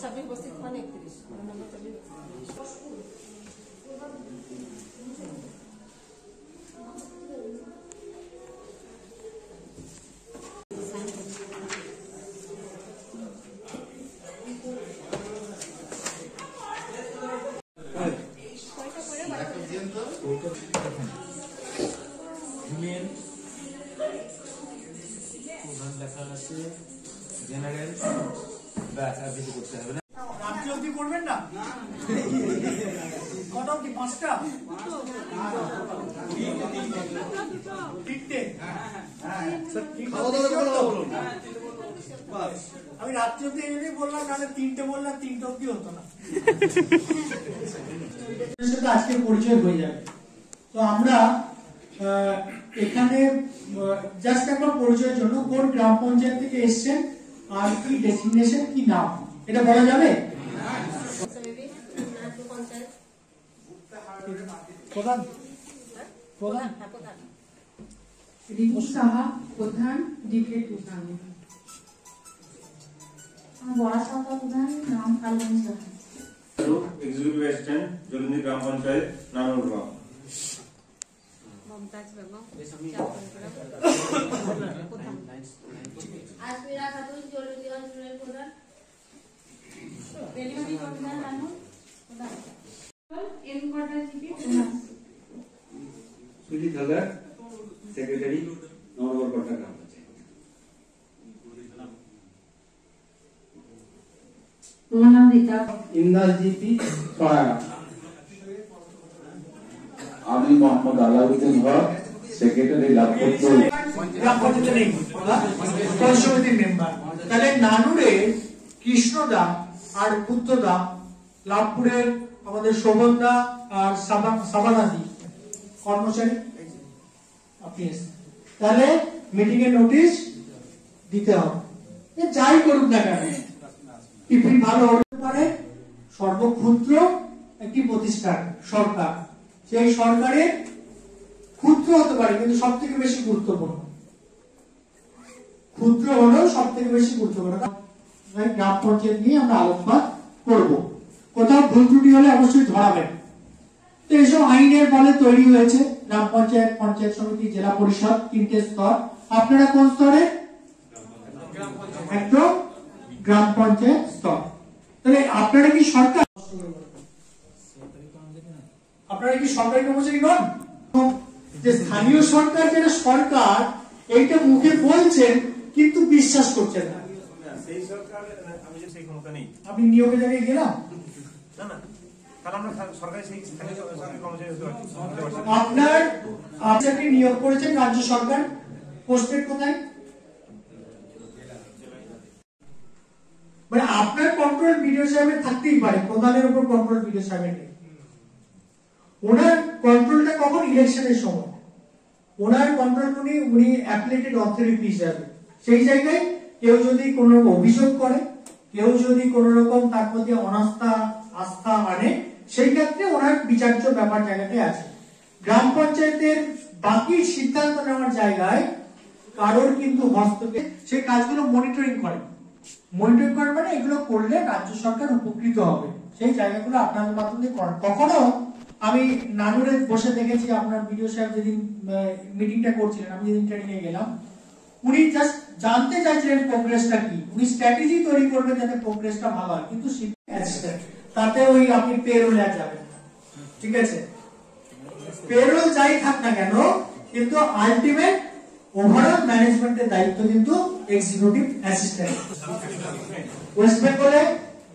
26 32 মানে 31 নম্বর 26 জেনারেল ব্যাস আর কিছু করতে হবে না। রাত্রি অবধি করবেন না? কটা অবধি? 5টা? তিনটে? আমি রাত্রি অবধি এই বললাম, নাহলে 3টে বললাম, 3টে অবধি হতো না। আজকে পরিচয় হয়ে যাবে। তো আমরা এখানে জাস্ট একবার পরিচয়ের জন্য কোন গ্রাম পঞ্চায়েত থেকে এসছেন আর কি ডেসিগনেশন, কি নাম, এটা বলা যাবে? প্রধান প্রধান রিঙ্কু সাহা প্রধান, ডিকে প্রধান, বড়া সাহা প্রধান, নাম কালমণি সাহা। এক্সিকিউটিভ অ্যাসিস্ট্যান্ট জলন্দি গ্রাম পঞ্চায়েত নানুরগাঁও। মমতাজ বেগম আসমিরা খাতুন জলন্দি অঞ্চলের প্রধান, ডেলিভারি প্রধান নানু প্রধান, এন কোয়ার্টার জিপি প্রধান, সুজিত হালদার সেক্রেটারি নগর কোটা গ্রাম পঞ্চায়েত। প্রণাম রীতা ইন্দাস জিপি সরারা। আমি মোহাম্মদ আলাউদ্দিন হক, সেক্রেটারি লাভপুর গ্রাম পঞ্চায়েতে নেই, পঞ্চায়েতের মেম্বার। তাহলে নানুরে কৃষ্ণদা আর পুত্রদা, লাভপুরের আমাদের শোভনদা আর সাবানাদি কর্মচারী আপনি এসেছেন। তাহলে মিটিং এর নোটিশ দিতে হবে। যাই করুক না কেন, টিফিন ভালো হতে পারে, সর্বক্ষুদ্র একটি প্রতিষ্ঠান সরকার, সেই সরকারের ক্ষুদ্র হতে পারে কিন্তু সব থেকে বেশি গুরুত্বপূর্ণ, ক্ষুদ্র হলেও সব থেকে বেশি গুরুত্বপূর্ণ। গ্রাম পঞ্চায়েত নিয়ে আমরা আলোচনা করব। কোথাও ভুল ত্রুটি হলে অবশ্যই ধরাবেন। তো এইসব আইনের বলে তৈরি হয়েছে গ্রাম পঞ্চায়েত, পঞ্চায়েত সমিতি, জেলা পরিষদ, 3টে স্তর। আপনারা কোন স্তরে? একদম গ্রাম পঞ্চায়েত স্তর। তাহলে আপনারা কি সরকার, আপনারা কি সরকারি কর্মচারী নন? যে স্থানীয় সরকার, যেটা সরকার এইটা মুখে বলছেন কিন্তু বিশ্বাস করছেন না। সেই সরকার আমি যে সেই ক্ষমতা নেই। আপনি নিয়োগের জায়গায় গেলাম না না, তাহলে আমরা সরকারি সেই স্থানীয় সরকারি কর্মচারী হতে পারছি। আপনার আপনাকে নিয়োগ করেছেন রাজ্য সরকার, পোস্টেড কোথায়? মানে আপনার কন্ট্রোল বিডিও সাহেবের থাকতেই পারে, প্রধানের উপর কন্ট্রোল বিডিও সাহেবের নেই। ওনার কন্ট্রোলটা কখন? ইলেকশনের সময়। ওনার কন্ট্রোল উনি অ্যাপ্লিকেটেড অথরিটি হিসাবে। সেই জায়গায় কেউ যদি কোন অভিযোগ করে, কেউ যদি কোন রকম তার প্রতি অনাস্থা আস্থা আনে, সেই ক্ষেত্রে ওনার বিচার্য ব্যাপার জায়গাতে আছে। গ্রাম পঞ্চায়েতের বাকি সিদ্ধান্ত নেওয়ার জায়গায় কারোর কিন্তু হস্তক্ষেপ, সেই কাজগুলো মনিটরিং করে। মনিটরিং করে মানে এগুলো করলে রাজ্য সরকার উপকৃত হবে, সেই জায়গাগুলো আপনাদের মাধ্যমে করেন। কখনো আমি নানুরে বসে দেখেছি, আপনার বিডিও সাহেব যেদিন মিটিংটা করছিলেন, আমি যেদিন ট্রেনিং এ গেলাম, উনি জাস্ট জানতে চাইছিলেন প্রোগ্রেসটা কি, উনি স্ট্র্যাটেজি তৈরি করবেন যাতে প্রোগ্রেসটা ভালো হয়, কিন্তু তাতে ওই আপনি পেরোল যাবেন, ঠিক আছে? পেরোল যাই থাক না কেন, কিন্তু আলটিমেট ওভারঅল ম্যানেজমেন্টের দায়িত্ব কিন্তু এক্সিকিউটিভ অ্যাসিস্ট্যান্ট। ওয়েস্ট বেঙ্গলে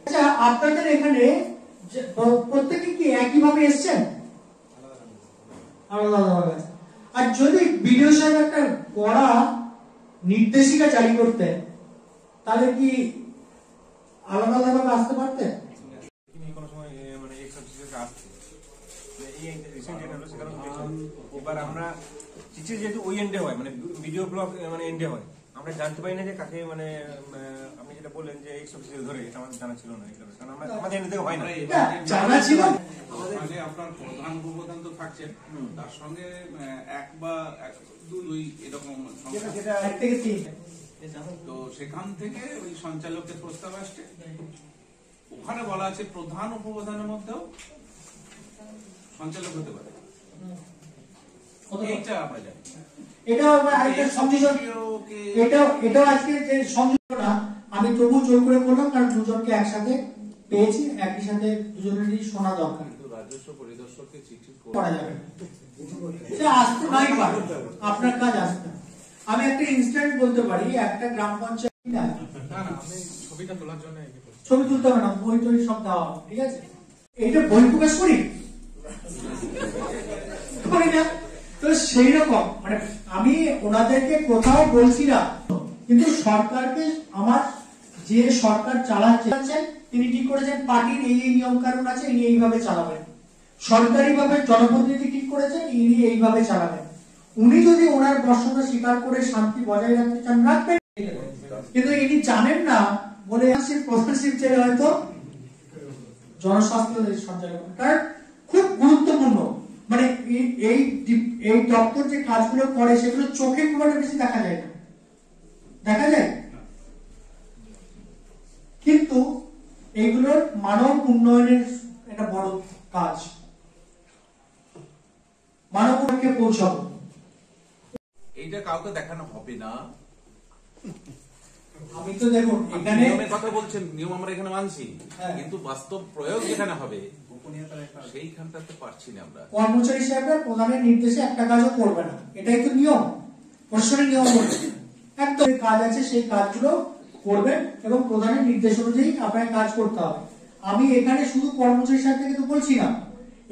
আচ্ছা, আপনাদের এখানে প্রত্যেকে কি একইভাবে এসছেন? আলাদা আলাদা। আর যদি বিডিও সাহেব একটা কড়া নির্দেশিকা জারি করতেন, তাহলে কি আলাদা আলাদা আসতে পারতেন? কোনো সময় মানে এক্স অফিসার আসছে, এই রিসেন্ট হলো সে কারণে এবার আমরা চিঠি যেহেতু ওই এন্ডে হয়, মানে ভিডিও ব্লগ মানে এন্ডে হয়, আমরা জানতে পারি না যে কাকে, মানে আপনি যেটা বললেন যে এক্স অফিসার ধরে, এটা আমাদের জানা ছিল না, কারণ আমরা আমাদের এন্ডে হয় না, জানা ছিল। আপনার প্রধান উপপ্রধান তো থাকছেন, তার সঙ্গে এক বা দুই এরকম যেটা 1 থেকে 3, তো সেখান থেকে ওই সঞ্চালকের প্রস্তাব আসছে, ওখানে বলা আছে প্রধান উপপ্রধানের মধ্যেও সঞ্চালক হতে পারে, এইটা আমরা জানি। এটা আরেকটা সংযোজন, এটাও আজকে যে সংযোজনটা আমি তবু জোর করে বললাম, কারণ দুজনকে একসাথে পেয়েছি, একই সাথে দুজনেরই শোনা দরকার। রাজস্ব পরিদর্শককে চিঠি করা যাবে সে আসতে নাই পারে, আপনার কাজ আসতে। আমি একটা ইনস্ট্যান্ট বলতে পারি, একটা গ্রাম পঞ্চায়েত না, আমি ছবিটা তোলার জন্য ছবি তুলতে হবে না, বই টই সব দেওয়া হবে, ঠিক আছে? এইটা বই প্রকাশ করি না তো সেই রকম, মানে আমি ওনাদেরকে কোথাও বলছি না, কিন্তু সরকারকে, আমার যে সরকার চালাচ্ছেন তিনি ঠিক করেছেন পার্টির এই নিয়ম কানুন আছে, ইনি এইভাবে চালাবেন, সরকারি ভাবে জনপ্রতিনিধি ঠিক করেছেন ইনি এইভাবে চালাবেন। উনি যদি ওনার বর্ষতা স্বীকার করে শান্তি বজায় রাখতে চান রাখবেন, কিন্তু ইনি জানেন না বলে প্রধান শিব ছেড়ে হয়তো জনস্বাস্থ্য সঞ্চালক, কারণ খুব গুরুত্বপূর্ণ, মানে এই দপ্তর যে কাজগুলো করে সেগুলো চোখে খুব একটা বেশি দেখা যায় না, দেখা যায়, কিন্তু এইগুলোর মানব উন্নয়নের একটা বড় কাজ, মানব উন্নয়নকে পৌঁছাবো। এইটা কাউকে দেখানো হবে না। আমি তো দেখুন এখানে নিয়মের কথা বলছেন, নিয়ম আমরা এখানে মানছি, হ্যাঁ। কিন্তু বাস্তব প্রয়োগ যেখানে হবে সেইখানটাতে পারছি না আমরা। কর্মচারী সাহেবরা প্রধানের নির্দেশে একটা কাজও করবে না, এটাই তো নিয়ম, প্রশাসনের নিয়ম বলছে। একদম কাজ আছে সেই কাজগুলো করবেন এবং প্রধানের নির্দেশ অনুযায়ী আপনাকে কাজ করতে হবে। আমি এখানে শুধু কর্মচারী সাহেব থেকে তো বলছি না,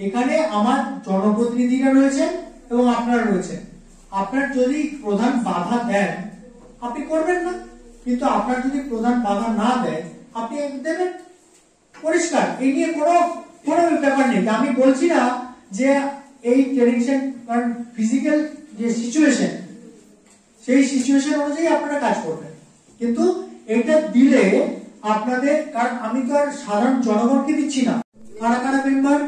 এখানে আমার জনপ্রতিনিধিরা রয়েছেন এবং আপনারা রয়েছেন। আপনার যদি প্রধান বাধা দেন আপনি করবেন না, কিন্তু আপনার যদি প্রধান বাধা না দেয় আপনি দেবেন, পরিষ্কার, এই নিয়ে কোনো ব্যাপার নেই। আমি বলছি না যে এই ট্রেডিশন, কারণ ফিজিক্যাল যে সিচুয়েশন সেই সিচুয়েশন অনুযায়ী আপনারা কাজ করবেন, কিন্তু এটা দিলে আপনাদের, কারণ আমি তো আর সাধারণ জনগণকে দিচ্ছি না। কারা কারা মেম্বার?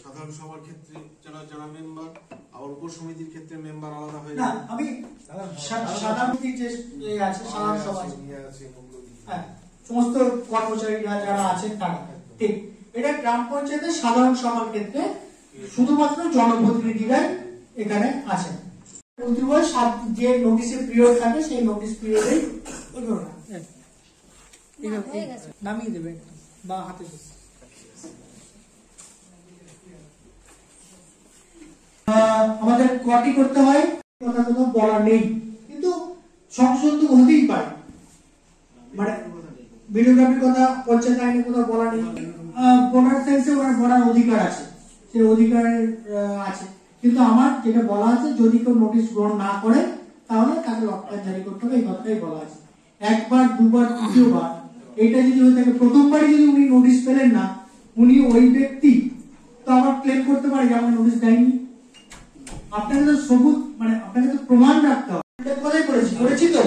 সাধারণ সভার ক্ষেত্রে যারা যারা মেম্বার, আর উপসমিতির ক্ষেত্রে মেম্বার আলাদা হয়ে না, আমি সাধারণ যে আছে সাধারণ সভা, হ্যাঁ, সমস্ত কর্মচারীরা যারা আছেন তারা, ঠিক। এটা গ্রাম পঞ্চায়েতের সাধারণ সভার ক্ষেত্রে শুধুমাত্র জনপ্রতিনিধিরা এখানে আছেন। যে নোটিশের পিরিয়ড থাকে সেই নোটিশ পিরিয়ডে নামিয়ে দেবে বা হাতে আমাদের কটি করতে হয়, কথা কোনো বলা নেই, কিন্তু সংশোধন তো হতেই পারে, মানে ভিডিওগ্রাফির কথা পঞ্চায়েত আইনে কোথাও বলা নেই, বর্ডার সেন্সে ওনার বলার অধিকার আছে, সেই অধিকার আছে, কিন্তু আমার যেটা বলা আছে যদি কেউ নোটিশ গ্রহণ না করে তাহলে তাকে লটকান জারি করতে হবে, এই কথাটাই বলা আছে। একবার, দুবার, তৃতীয়বার, এইটা যদি হয়ে থাকে, প্রথমবারই যদি উনি নোটিশ পেলেন না, উনি ওই ব্যক্তি তো আবার ক্লেম করতে পারে যে আমাকে নোটিশ দেয়নি। আপনাকে তো সবুজ, মানে আপনাকে তো প্রমাণ রাখতে হবে। কোথায় করেছি তো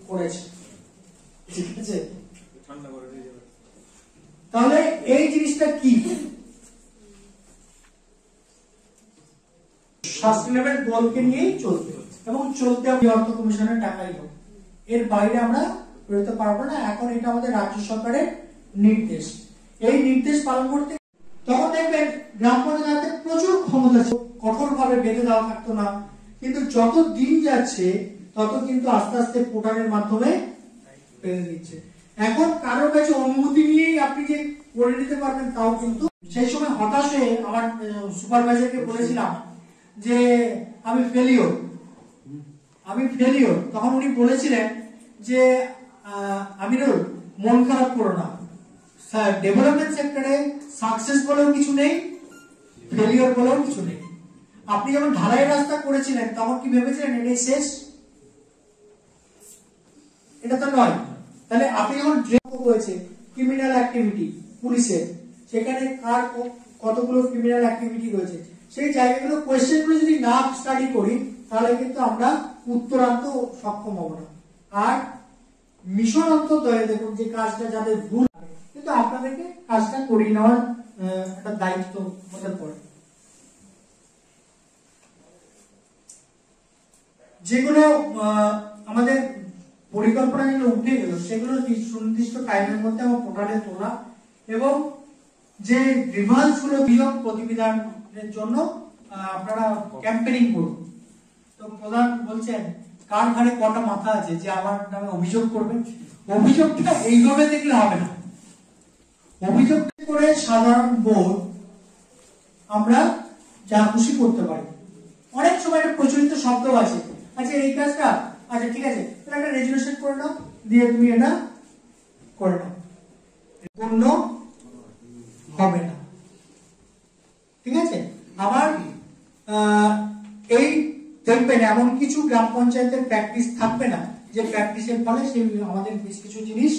করেছি, ঠিক আছে? তাহলে এই জিনিসটা কি? সাস্টেনেবল গোলকে নিয়েই চলবে এবং চলতে হবে অর্থ কমিশনের টাকাই হোক, এর বাইরে আমরা বেরোতে পারবো না। এখন এটা আমাদের রাজ্য সরকারের নির্দেশ, এই নির্দেশ পালন করতে তখন দেখবেন গ্রাম পঞ্চায়েতে প্রচুর ক্ষমতা ছিল, কঠোর ভাবে বেঁধে দেওয়া থাকতো না, কিন্তু যত দিন যাচ্ছে তত কিন্তু আস্তে আস্তে পোর্টালের মাধ্যমে বেঁধে দিচ্ছে। এখন কারোর কাছে অনুমতি নিয়েই আপনি যে করে নিতে পারবেন তাও কিন্তু, সেই সময় হতাশ হয়ে আমার সুপারভাইজারকে বলেছিলাম যে আমি ফেলিওর, তখন উনি বলেছিলেন যে আমিরুল মন খারাপ করো না, ডেভেলপমেন্ট সেক্টরে সাকসেস বলেও কিছু নেই, ফেলিওর বলেও কিছু নেই। আপনি যখন ঢালাই রাস্তা করেছিলেন তখন কি ভেবেছিলেন এটাই শেষ? এটা তো নয়। তাহলে আপনি যখন হয়েছে ক্রিমিনাল অ্যাক্টিভিটি পুলিশের, সেখানে কার কতগুলো ক্রিমিনাল অ্যাক্টিভিটি রয়েছে, সেই জায়গাগুলো কোয়েশ্চেনগুলো যদি না স্টাডি করি তাহলে কিন্তু আমরা উত্তর আনতে সক্ষম হব না। আর মিশন অন্তর্দয়ে দেখুন যে কাজটা যাদের ভুল, কিন্তু আপনাদেরকে কাজটা করিয়ে নেওয়ার একটা দায়িত্ব মধ্যে পড়ে। যেগুলো আমাদের পরিকল্পনা যেগুলো উঠে গেল সেগুলো সুনির্দিষ্ট টাইমের মধ্যে আমার পোর্টালে তোলা এবং যে রিভার্স গুলো বিয়োগ প্রতিবিধানের জন্য আপনারা ক্যাম্পেইনিং করুন। তো প্রধান বলছেন কার ঘাড়ে কটা মাথা আছে যে আমার নামে অভিযোগ করবে? অভিযোগটা এইভাবে দেখলে হবে না। অভিযোগ করে সাধারণ বোর্ড আমরা যা খুশি করতে পারি। অনেক সময় একটা প্রচলিত শব্দ আছে, আচ্ছা এই কাজটা, আচ্ছা ঠিক আছে তাহলে একটা রেজুলেশন করে নাও, দিয়ে তুমি এটা করে নাও, পূর্ণ হবে না। ঠিক আছে। আবার এই দেখবেন এমন কিছু গ্রাম পঞ্চায়েতের প্র্যাকটিস থাকবে না যে প্র্যাকটিসের ফলে সেই আমাদের বেশ কিছু জিনিস